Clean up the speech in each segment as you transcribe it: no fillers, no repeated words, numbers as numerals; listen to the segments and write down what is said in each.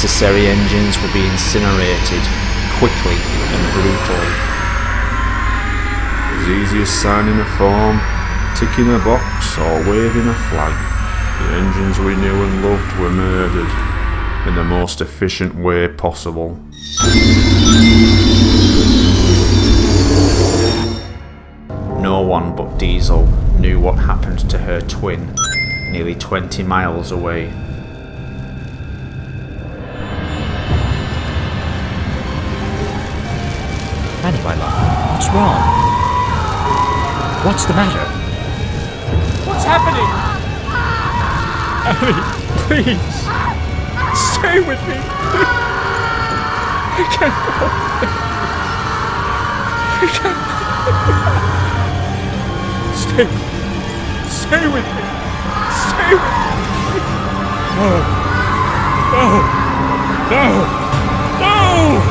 Unnecessary engines will be incinerated, quickly and brutally. As easy as signing a form, ticking a box or waving a flag, the engines we knew and loved were murdered in the most efficient way possible. No one but Diesel knew what happened to her twin, nearly 20 miles away. Annie, my love, what's wrong? What's the matter? What's happening? Annie, please. Stay with me. I can't go. I can't. Stay with me. Stay with me. No. No. No. No.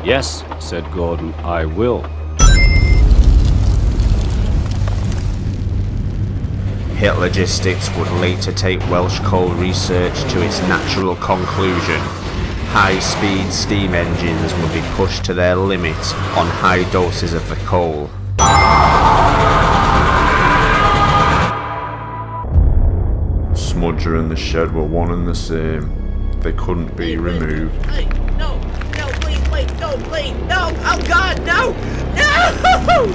Yes, said Gordon, I will. Hit Logistics would later take Welsh coal research to its natural conclusion. High-speed steam engines would be pushed to their limit on high doses of the coal. Smudger and the shed were one and the same. They couldn't be removed. No, please, wait, no, please, no, oh God, no, no,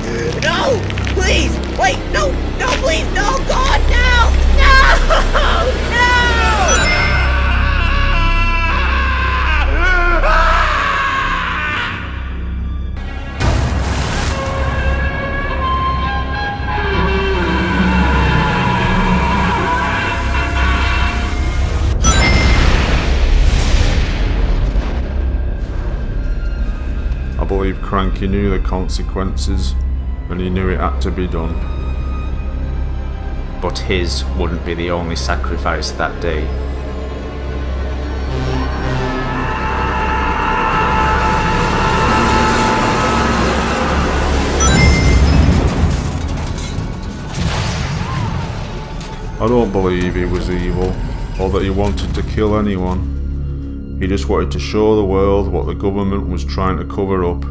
no, please, wait, no, please, no, God, no, no. I believe Cranky knew the consequences, and he knew it had to be done. But his wouldn't be the only sacrifice that day. I don't believe he was evil, or that he wanted to kill anyone. He just wanted to show the world what the government was trying to cover up.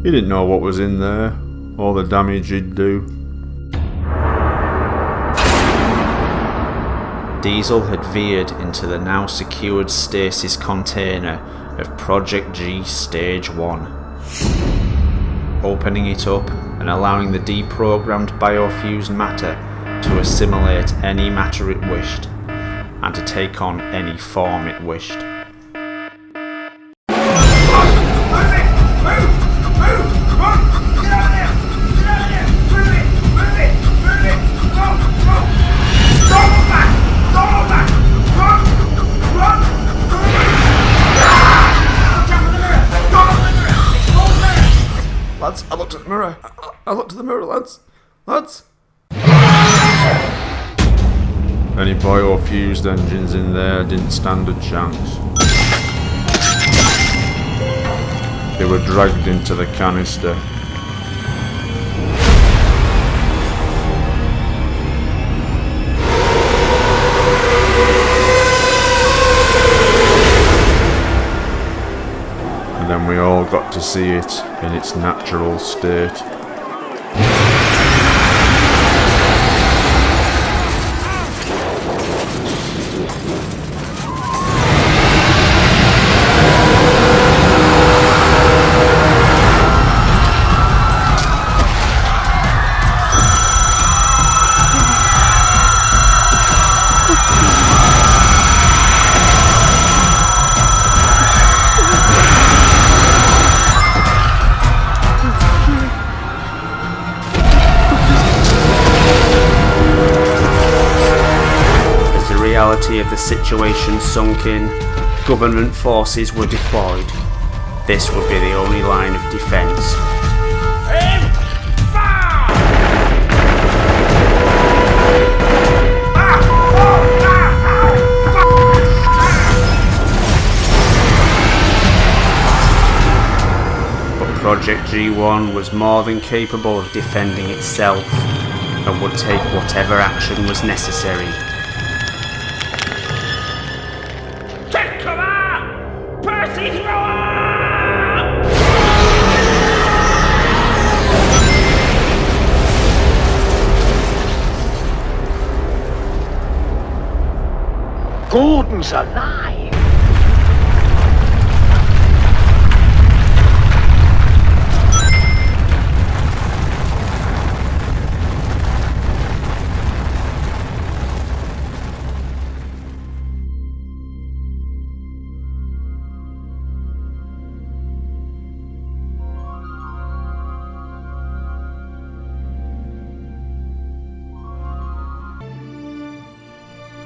He didn't know what was in there, or the damage he'd do. Diesel had veered into the now secured stasis container of Project G Stage 1, opening it up and allowing the deprogrammed biofused matter to assimilate any matter it wished, and to take on any form it wished. Lads, I looked at the mirror. I looked at the mirror, lads. Lads! Any biofused engines in there didn't stand a chance. They were dragged into the canister. And then we all got to see it in its natural state. reality of the situation sunk in, government forces were deployed. This would be the only line of defence. Project G-1 was more than capable of defending itself and would take whatever action was necessary. Take cover! Percy thrower! Gordon's alive!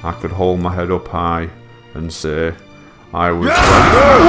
I could hold my head up high and say, I was right.